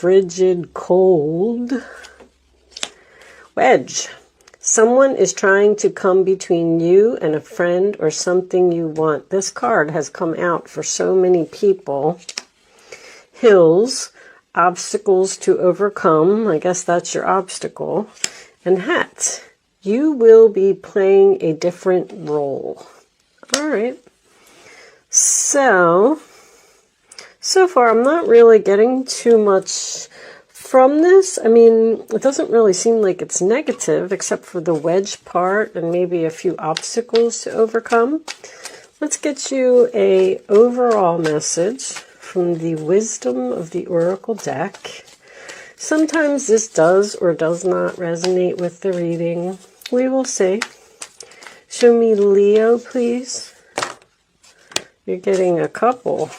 frigid cold. Wedge. Someone is trying to come between you and a friend or something you want. This card has come out for so many people. Hills. Obstacles to overcome. I guess that's your obstacle. And hat. You will be playing a different role. All right. So far I'm not really getting too much from this. I mean, it doesn't really seem like it's negative except for the wedge part and maybe a few obstacles to overcome. Let's get you a overall message from the Wisdom of the Oracle deck. Sometimes this does or does not resonate with the reading. We will see. Show me Leo, please. You're getting a couple.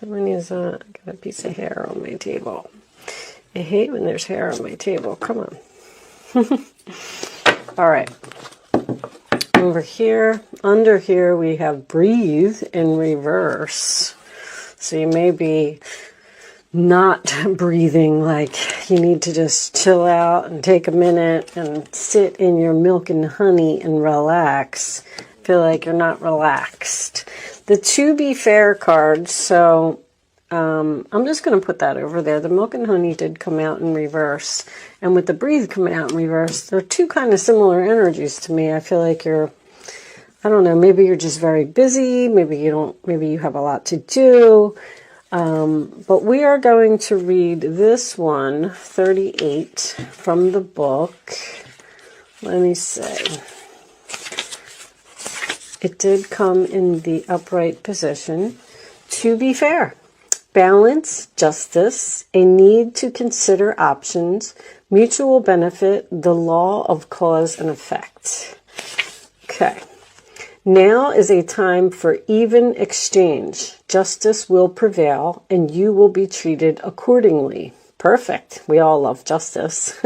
How many is that? I got a piece of hair on my table. I hate when there's hair on my table. Come on. All right. Over here, under here, we have breathe in reverse. So you may be not breathing, like you need to just chill out and take a minute and sit in your milk and honey and relax. Feel like you're not relaxed. The to be fair cards, so I'm just going to put that over there. The milk and honey did come out in reverse. And with the breathe coming out in reverse, they're two kind of similar energies to me. I feel like you're, I don't know, maybe you're just very busy. Maybe you have a lot to do. But we are going to read this one, 38, from the book. Let me see. It did come in the upright position. To be fair. Balance, justice, a need to consider options, mutual benefit, the law of cause and effect. Okay. Now is a time for even exchange. Justice will prevail and you will be treated accordingly. Perfect. We all love justice.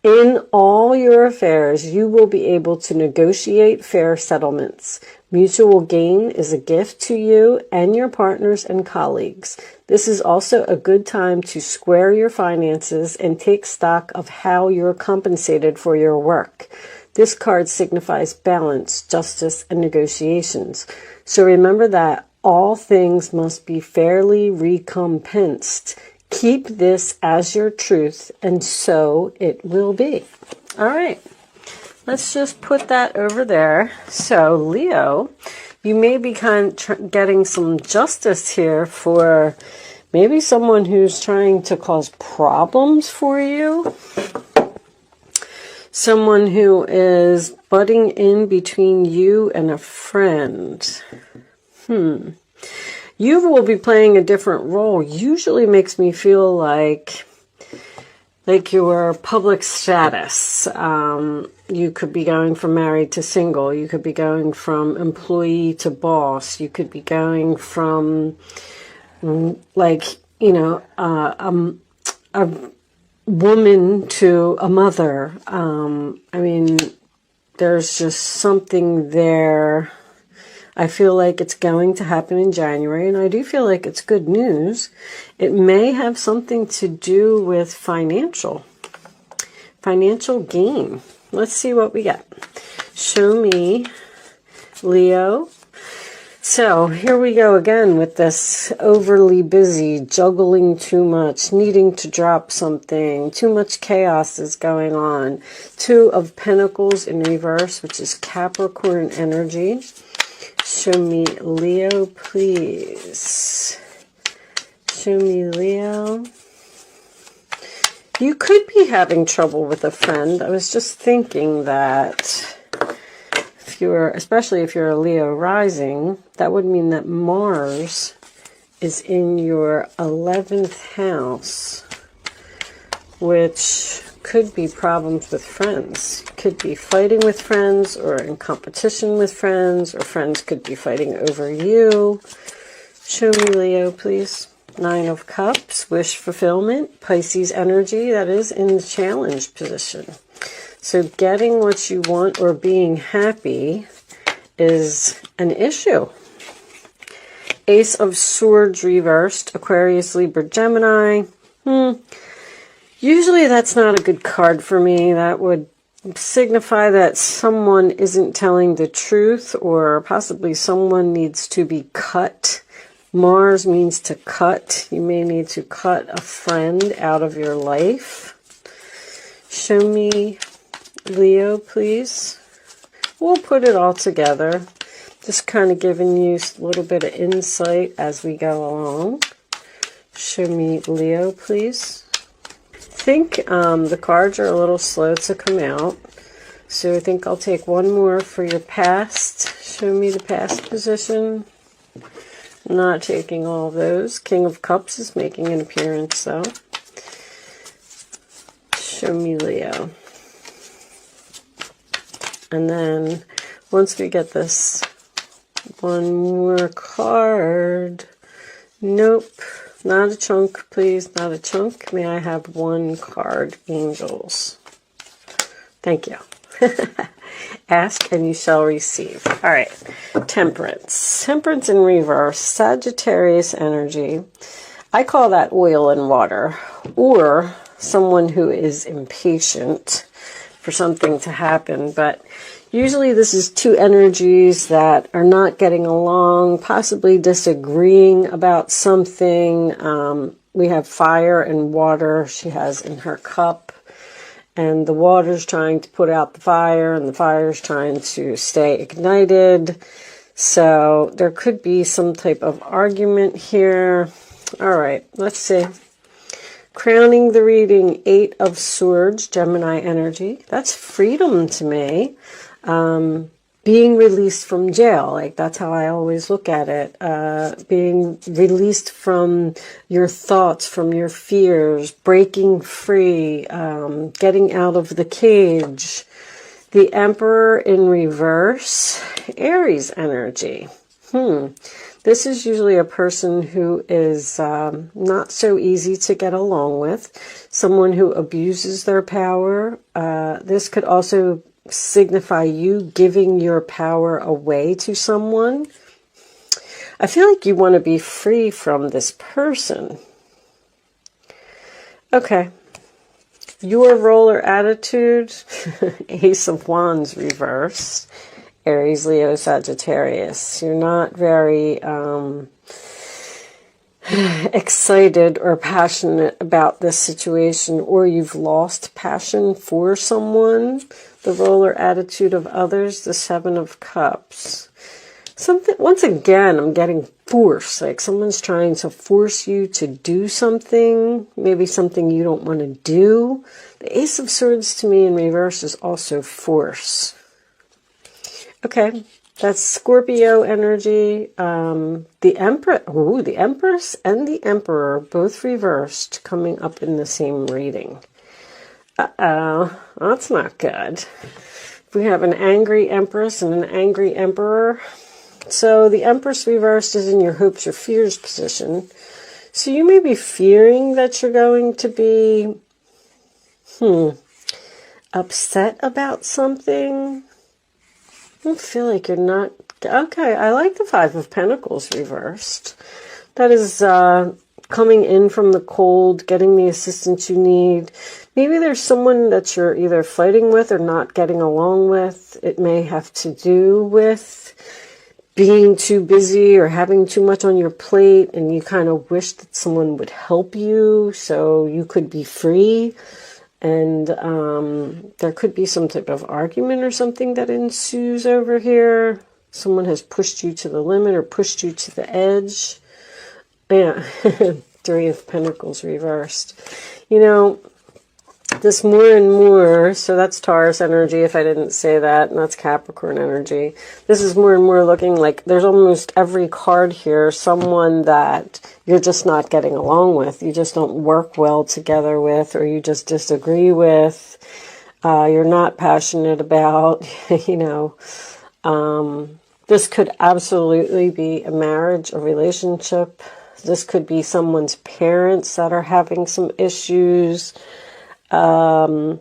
In all your affairs, you will be able to negotiate fair settlements. Mutual gain is a gift to you and your partners and colleagues. This is also a good time to square your finances and take stock of how you're compensated for your work. This card signifies balance, justice, and negotiations. So remember that all things must be fairly recompensed. Keep this as your truth, and so it will be. All right. Let's just put that over there. So, Leo, you may be getting some justice here for maybe someone who's trying to cause problems for you. Someone who is butting in between you and a friend. You will be playing a different role. Usually makes me feel like your public status. You could be going from married to single. You could be going from employee to boss. You could be going from, a woman to a mother. I mean, there's just something there. I feel like it's going to happen in January, and I do feel like it's good news. It may have something to do with financial gain. Let's see what we get. Show me, Leo. So here we go again with this overly busy, juggling too much, needing to drop something. Too much chaos is going on. 2 of Pentacles in reverse, which is Capricorn energy. Show me Leo, please. Show me Leo. You could be having trouble with a friend. I was just thinking that especially if you're a Leo rising, that would mean that Mars is in your 11th house, which could be problems with friends. Could be fighting with friends or in competition with friends, or friends could be fighting over you. Show me Leo, please. 9 of Cups, wish fulfillment, Pisces energy, that is in the challenge position. So getting what you want or being happy is an issue. Ace of Swords reversed, Aquarius, Libra, Gemini. Usually that's not a good card for me. That would signify that someone isn't telling the truth, or possibly someone needs to be cut. Mars means to cut. You may need to cut a friend out of your life. Show me Leo, please. We'll put it all together. Just kind of giving you a little bit of insight as we go along. Show me Leo, please. I think the cards are a little slow to come out. So I think I'll take one more for your past. Show me the past position. Not taking all those. King of Cups is making an appearance, though. Show me Leo. And then once we get this, one more card. Nope. Not a chunk, please. Not a chunk. May I have one card, angels? Thank you. Ask and you shall receive. All right. Temperance. Temperance in reverse. Sagittarius energy. I call that oil and water, or someone who is impatient for something to happen. But usually this is two energies that are not getting along, possibly disagreeing about something. We have fire and water she has in her cup. And the water's trying to put out the fire, and the fire's trying to stay ignited. So there could be some type of argument here. All right, let's see. Crowning the reading, 8 of Swords, Gemini energy. That's freedom to me. Being released from jail, like that's how I always look at it. Being released from your thoughts, from your fears, breaking free, getting out of the cage. The Emperor in reverse, Aries energy. This is usually a person who is not so easy to get along with, someone who abuses their power. This could also signify you giving your power away to someone. I feel like you want to be free from this person. Okay. Your role or attitude, Ace of Wands reverse, Aries, Leo, Sagittarius. You're not very excited or passionate about this situation, or you've lost passion for someone. The role or attitude of others, the 7 of Cups. Something, once again, I'm getting force, like someone's trying to force you to do something, maybe something you don't want to do. The Ace of Swords to me in reverse is also force. Okay, that's Scorpio energy. The Empress and the Emperor, both reversed, coming up in the same reading. Uh-oh, that's not good. We have an angry Empress and an angry Emperor. So the Empress reversed is in your hopes or fears position. So you may be fearing that you're going to be upset about something. I don't feel like you're not. Okay, I like the 5 of Pentacles reversed. That is coming in from the cold, getting the assistance you need. Maybe there's someone that you're either fighting with or not getting along with. It may have to do with being too busy or having too much on your plate, and you kind of wish that someone would help you so you could be free. And there could be some type of argument or something that ensues over here. Someone has pushed you to the limit or pushed you to the edge. Yeah, 3 of Pentacles reversed. You know, this more and more, so that's Taurus energy if I didn't say that, and that's Capricorn energy. This is more and more looking like there's almost every card here, someone that you're just not getting along with. You just don't work well together with, or you just disagree with. You're not passionate about, you know. This could absolutely be a marriage, a relationship. This could be someone's parents that are having some issues. Okay,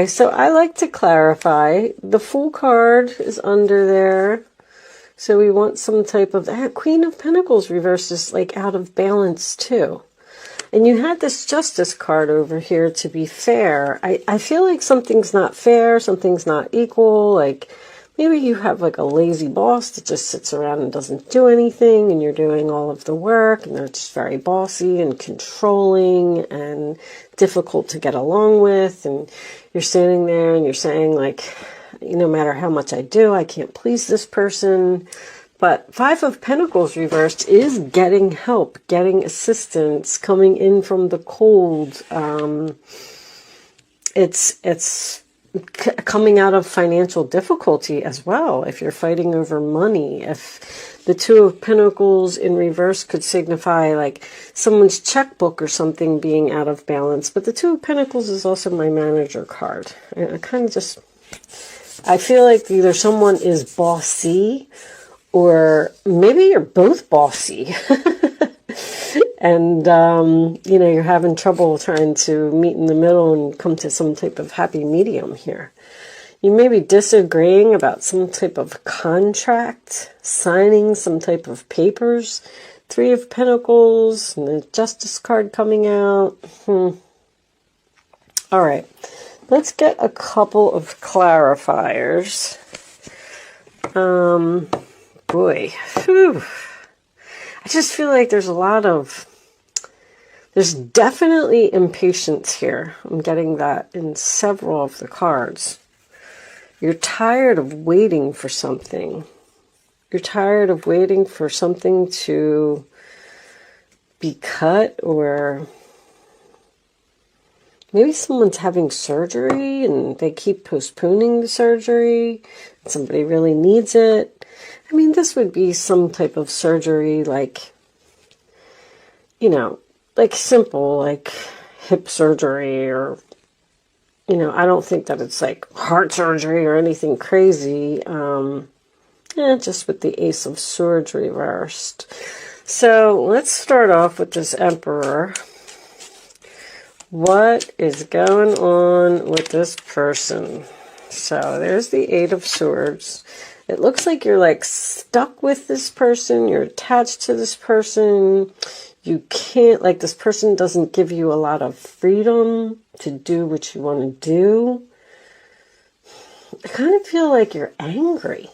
so I like to clarify. The Fool card is under there. So we want some type of, Queen of Pentacles reversed is like out of balance too. And you had this Justice card over here to be fair. I feel like something's not fair, something's not equal. Like maybe you have like a lazy boss that just sits around and doesn't do anything, and you're doing all of the work, and they're just very bossy and controlling and difficult to get along with. And you're standing there and you're saying like, no matter how much I do, I can't please this person. But Five of Pentacles reversed is getting help, getting assistance, coming in from the cold. It's coming out of financial difficulty as well. If you're fighting over money, if the Two of Pentacles in reverse could signify like someone's checkbook or something being out of balance. But the Two of Pentacles is also my manager card. I kind of just, I feel like either someone is bossy, or maybe you're both bossy and, you're having trouble trying to meet in the middle and come to some type of happy medium here. You may be disagreeing about some type of contract, signing some type of papers. Three of Pentacles and the Justice card coming out. All right, let's get a couple of clarifiers. Boy, whew. I just feel like there's definitely impatience here. I'm getting that in several of the cards. You're tired of waiting for something. You're tired of waiting for something to be cut, or maybe someone's having surgery and they keep postponing the surgery. Somebody really needs it. I mean, this would be some type of surgery like, like simple, like hip surgery, or, I don't think that it's like heart surgery or anything crazy. Just with the Ace of Swords reversed. So let's start off with this Emperor. What is going on with this person? So there's the Eight of Swords. It looks like you're like stuck with this person. You're attached to this person. You can't, like, this person doesn't give you a lot of freedom to do what you want to do. I kind of feel like you're angry.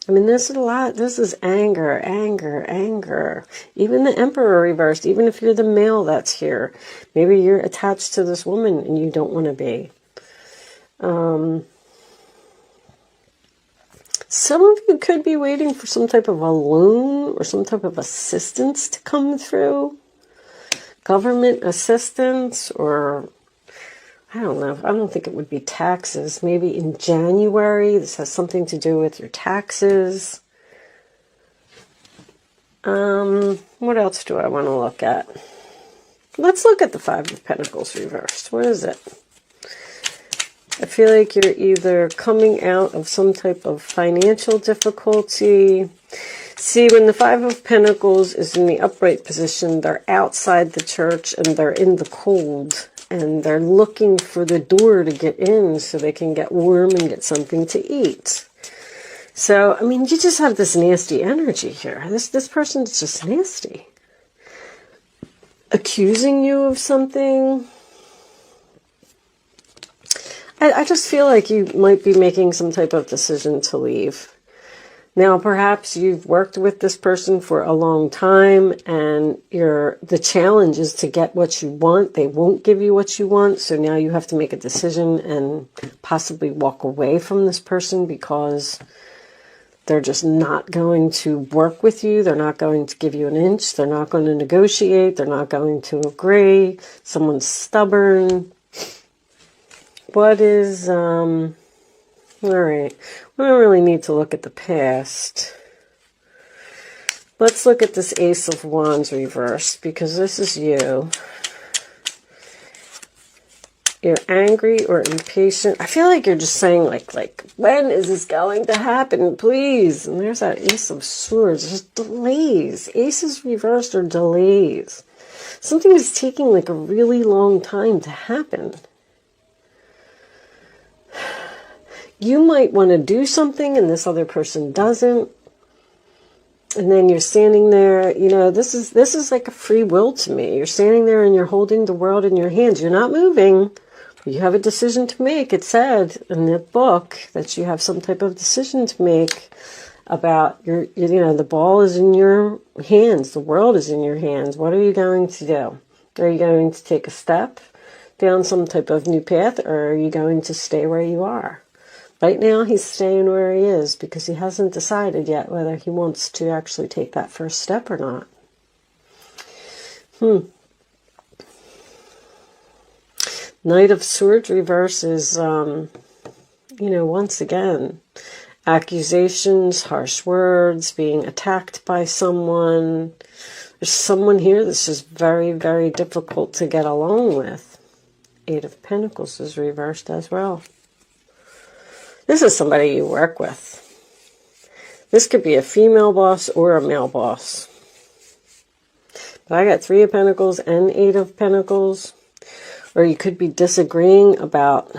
I mean, this is a lot. This is anger, anger, anger. Even the Emperor reversed, even if you're the male that's here. Maybe you're attached to this woman and you don't want to be. Some of you could be waiting for some type of a loan or some type of assistance to come through. Government assistance, or I don't know. I don't think it would be taxes. Maybe in January. This has something to do with your taxes. What else do I want to look at? Let's look at the Five of Pentacles reversed. What is it? I feel like you're either coming out of some type of financial difficulty. See, when the Five of Pentacles is in the upright position, they're outside the church and they're in the cold. And they're looking for the door to get in so they can get warm and get something to eat. So, I mean, you just have this nasty energy here. This person's just nasty. Accusing you of something. I just feel like you might be making some type of decision to leave. Now, perhaps you've worked with this person for a long time and the challenge is to get what you want. They won't give you what you want. So now you have to make a decision and possibly walk away from this person because they're just not going to work with you. They're not going to give you an inch. They're not going to negotiate. They're not going to agree. Someone's stubborn. What is, all right. We don't really need to look at the past. Let's look at this Ace of Wands reversed because this is you. You're angry or impatient. I feel like you're just saying like, when is this going to happen? Please. And there's that Ace of Swords. There's delays. Aces reversed are delays. Something is taking like a really long time to happen. You might want to do something and this other person doesn't. And then you're standing there, you know, this is like a free will to me. You're standing there and you're holding the world in your hands. You're not moving. You have a decision to make. It said in the book that you have some type of decision to make about you know, the ball is in your hands. The world is in your hands. What are you going to do? Are you going to take a step down some type of new path, or are you going to stay where you are? Right now, he's staying where he is because he hasn't decided yet whether he wants to actually take that first step or not. Knight of Swords reverse is, you know, once again, accusations, harsh words, being attacked by someone. There's someone here that's just very, very difficult to get along with. Eight of Pentacles is reversed as well. This is somebody you work with. This could be a female boss or a male boss. But I got Three of Pentacles and Eight of Pentacles. Or you could be disagreeing about...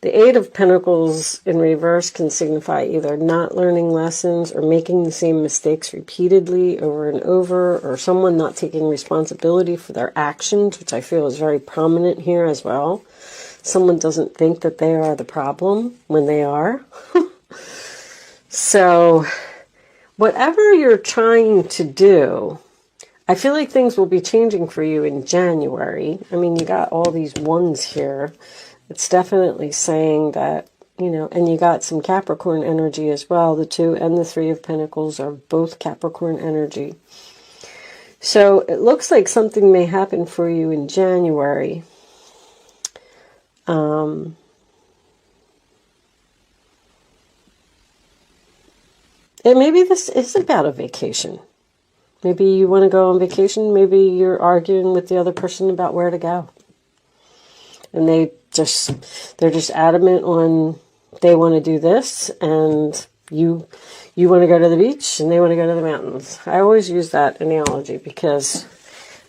The Eight of Pentacles in reverse can signify either not learning lessons or making the same mistakes repeatedly over and over, or someone not taking responsibility for their actions, which I feel is very prominent here as well. Someone doesn't think that they are the problem when they are. So, whatever you're trying to do, I feel like things will be changing for you in January. I mean, you got all these ones here. It's definitely saying that, you know, and you got some Capricorn energy as well. The Two and the Three of Pentacles are both Capricorn energy. So, it looks like something may happen for you in January. And maybe this is about a vacation. Maybe you want to go on vacation. Maybe you're arguing with the other person about where to go. And they're just adamant on they want to do this, and you want to go to the beach and they want to go to the mountains. I always use that analogy because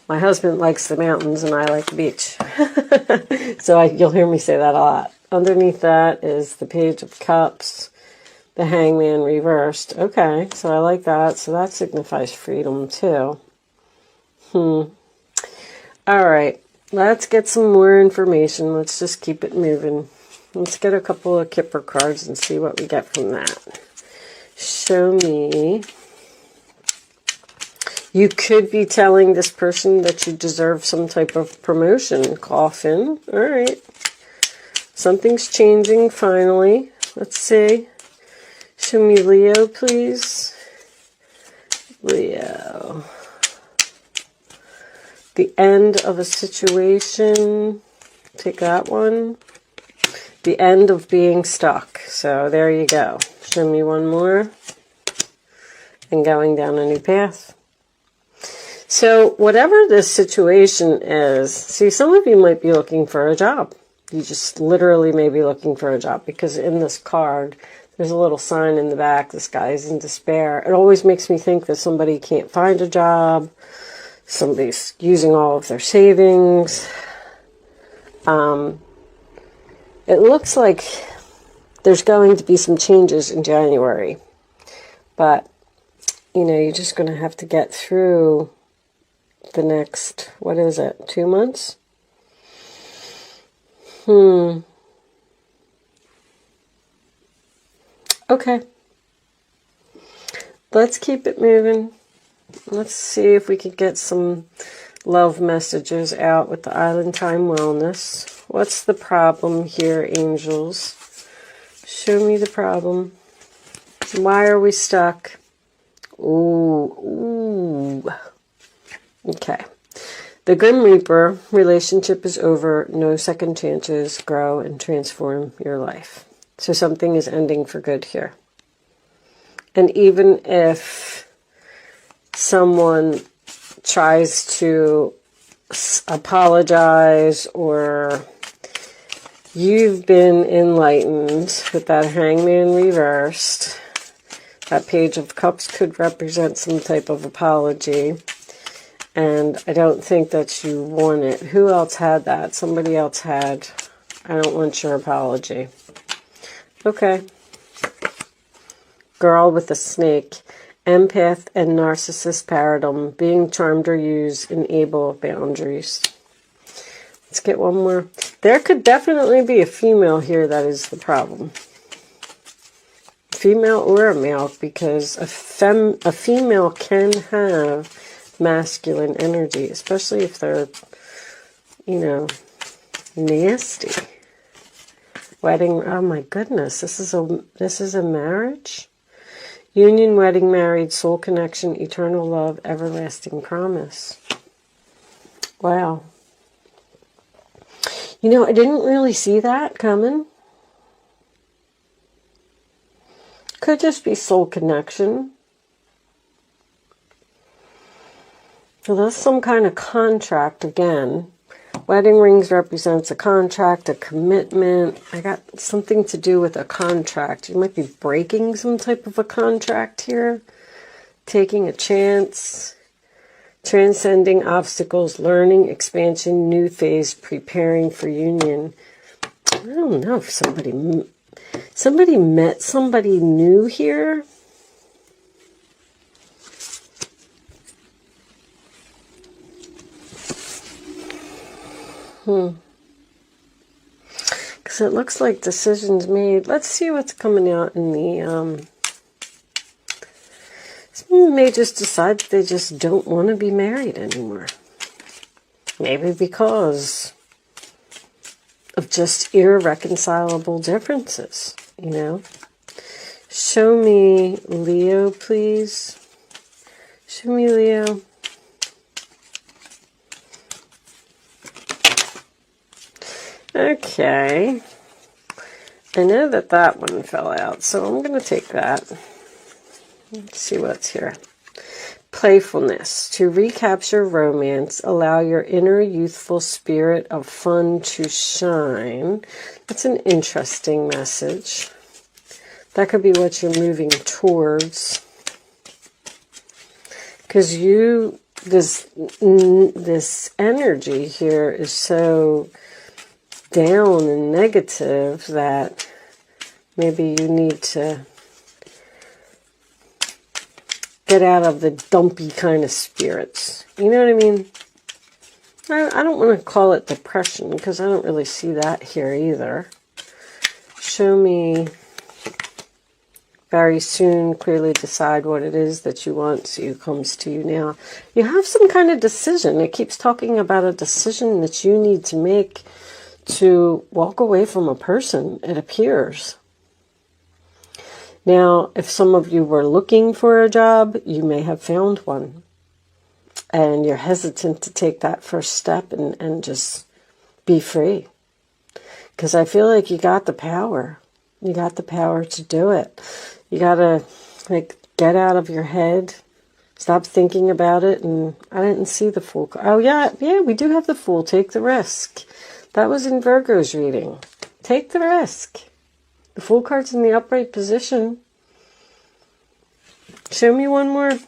my husband likes the mountains and I like the beach. So you'll hear me say that a lot. Underneath that is the Page of Cups, the Hangman reversed. Okay, so I like that. So that signifies freedom too. All right, let's get some more information. Let's just keep it moving. Let's get a couple of Kipper cards and see what we get from that. Show me. You could be telling this person that you deserve some type of promotion. Coffin. All right. Something's changing finally. Let's see. Show me Leo, please. Leo. The end of a situation. Take that one. The end of being stuck. So there you go. Show me one more. And going down a new path. So whatever this situation is, see, some of you might be looking for a job. You just literally may be looking for a job because in this card, there's a little sign in the back. This guy is in despair. It always makes me think that somebody can't find a job. Somebody's using all of their savings. It looks like there's going to be some changes in January. But, you know, you're just going to have to get through the next, what is it, 2 months? Okay. Let's keep it moving. Let's see if we can get some love messages out with the Island Time Wellness. What's the problem here, angels? Show me the problem. Why are we stuck? Ooh. Okay. The Grim Reaper relationship is over. No second chances. Grow and transform your life. So something is ending for good here. And even if someone tries to apologize or you've been enlightened with that Hangman reversed, that Page of Cups could represent some type of apology. And I don't think that you want it. Who else had that? Somebody else had I don't want your apology. Okay. Girl with a snake. Empath and narcissist paradigm. Being charmed or used. Enable boundaries. Let's get one more. There could definitely be a female here that is the problem. Female or a male, because a female can have masculine energy, especially if they're, you know, nasty. Wedding, oh my goodness, this is a marriage? Union, wedding, married, soul connection, eternal love, everlasting promise. Wow. You know, I didn't really see that coming. Could just be soul connection. So that's some kind of contract again. Wedding rings represents a contract, a commitment. I got something to do with a contract. You might be breaking some type of a contract here. Taking a chance. Transcending obstacles, learning, expansion, new phase, preparing for union. I don't know if somebody met somebody new here. Because it looks like decisions made. Let's see what's coming out in the... Someone may just decide that they just don't want to be married anymore. Maybe because of just irreconcilable differences, you know. Show me Leo, please. Show me Leo. Okay. I know that one fell out, so I'm going to take that. Let's see what's here. Playfulness. To recapture romance, allow your inner youthful spirit of fun to shine. That's an interesting message. That could be what you're moving towards. Because this energy here is so down and negative that maybe you need to get out of the dumpy kind of spirits. You know what I mean? I don't want to call it depression because I don't really see that here either. Show me very soon, clearly decide what it is that you want, so it comes to you now. You have some kind of decision. It keeps talking about a decision that you need to make to walk away from a person, it appears. Now, if some of you were looking for a job, you may have found one. And you're hesitant to take that first step and just be free. Because I feel like you got the power. You got the power to do it. You got to, get out of your head. Stop thinking about it. And I didn't see the Fool. Oh, yeah, we do have the Fool. Take the risk. That was in Virgo's reading. Take the risk. The Fool card's in the upright position. Show me one more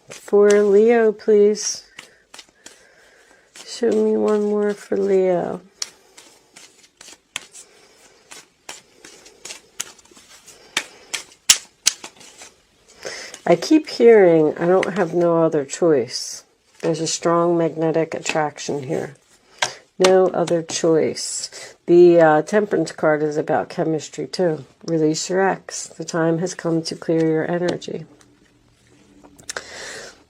for Leo, please. Show me one more for Leo. I keep hearing, I don't have no other choice. There's a strong magnetic attraction here. No other choice. The Temperance card is about chemistry too. Release your ex. The time has come to clear your energy.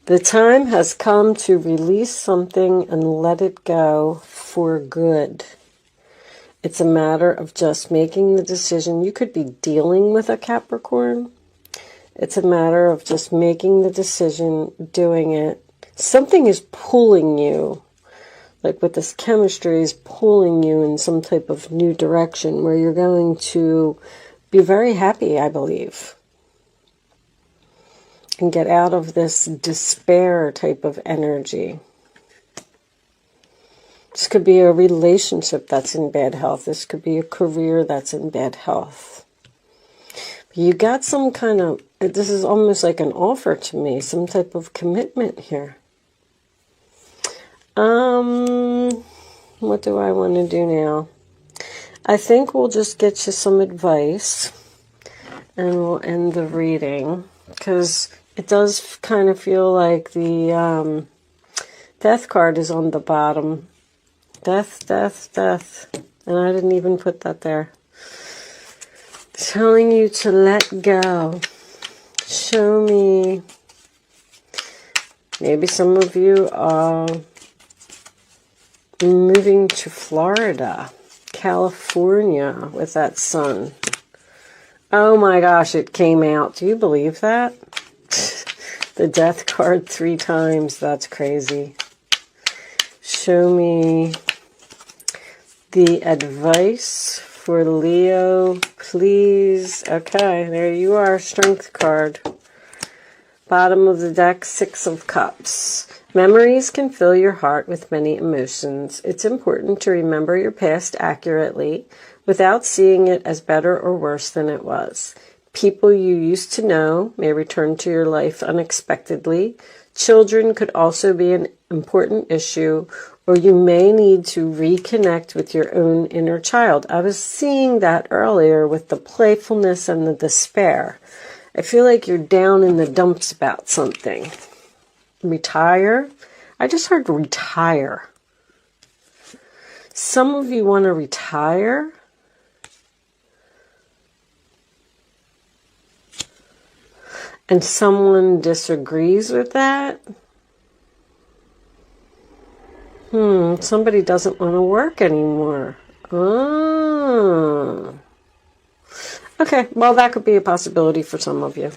The time has come to release something and let it go for good. It's a matter of just making the decision. You could be dealing with a Capricorn. It's a matter of just making the decision, doing it. Something is pulling you. Like with this chemistry is pulling you in some type of new direction where you're going to be very happy, I believe. And get out of this despair type of energy. This could be a relationship that's in bad health. This could be a career that's in bad health. You got some kind of, this is almost like an offer to me, some type of commitment here. What do I want to do now? I think we'll just get you some advice and we'll end the reading, because it does kind of feel like the death card is on the bottom. Death, death, death. And I didn't even put that there. Telling you to let go. Show me. Maybe some of you are moving to Florida, California with that sun. Oh my gosh, it came out. Do you believe that? The death card 3 times. That's crazy. Show me the advice for Leo, please. Okay, there you are. Strength card. Bottom of the deck, 6 of Cups. Memories can fill your heart with many emotions. It's important to remember your past accurately without seeing it as better or worse than it was. People you used to know may return to your life unexpectedly. Children could also be an important issue, or you may need to reconnect with your own inner child. I was seeing that earlier with the playfulness and the despair. I feel like you're down in the dumps about something. Retire? I just heard retire. Some of you want to retire. And someone disagrees with that. Somebody doesn't want to work anymore. Oh. Okay, well, that could be a possibility for some of you.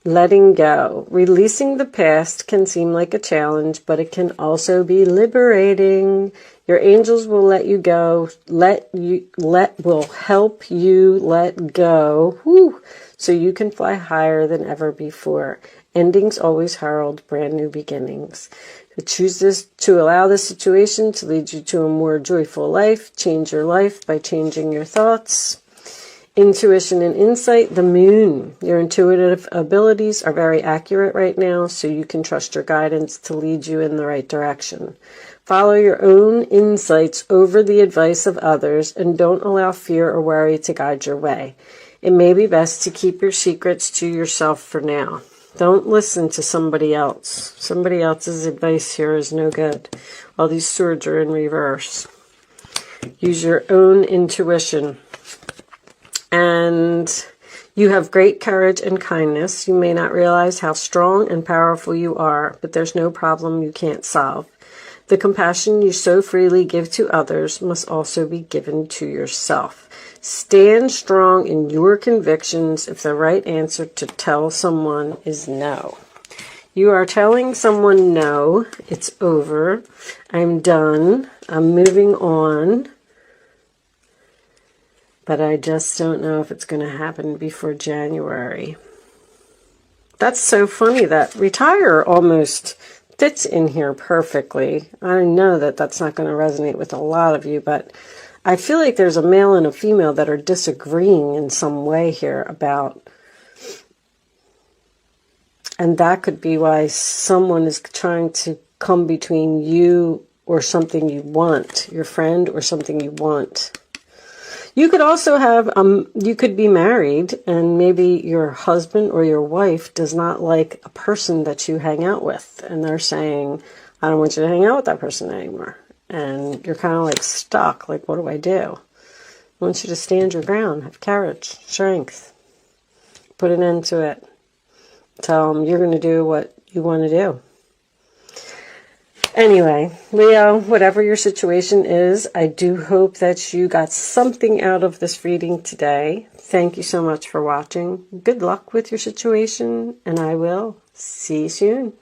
Letting go. Releasing the past can seem like a challenge, but it can also be liberating. Your angels will let you go. Will help you let go. Whew, so you can fly higher than ever before. Endings always herald brand new beginnings. Choose to allow this situation to lead you to a more joyful life. Change your life by changing your thoughts. Intuition and insight, the moon. Your intuitive abilities are very accurate right now, so you can trust your guidance to lead you in the right direction. Follow your own insights over the advice of others, and don't allow fear or worry to guide your way. It may be best to keep your secrets to yourself for now. Don't listen to somebody else. Somebody else's advice here is no good. All these swords are in reverse. Use your own intuition. And you have great courage and kindness. You may not realize how strong and powerful you are, but there's no problem you can't solve. The compassion you so freely give to others must also be given to yourself. Stand strong in your convictions if the right answer to tell someone is no. You are telling someone no, it's over, I'm done, I'm moving on. But I just don't know if it's going to happen before January. That's so funny that retire almost fits in here perfectly. I know that that's not going to resonate with a lot of you, but I feel like there's a male and a female that are disagreeing in some way here about, and that could be why someone is trying to come between you or something you want, your friend or something you want. You could also have, you could be married and maybe your husband or your wife does not like a person that you hang out with. And they're saying, I don't want you to hang out with that person anymore. And you're kind of like stuck. Like, what do I do? I want you to stand your ground, have courage, strength. Put an end to it. Tell them you're going to do what you want to do. Anyway, Leo, whatever your situation is, I do hope that you got something out of this reading today. Thank you so much for watching. Good luck with your situation, and I will see you soon.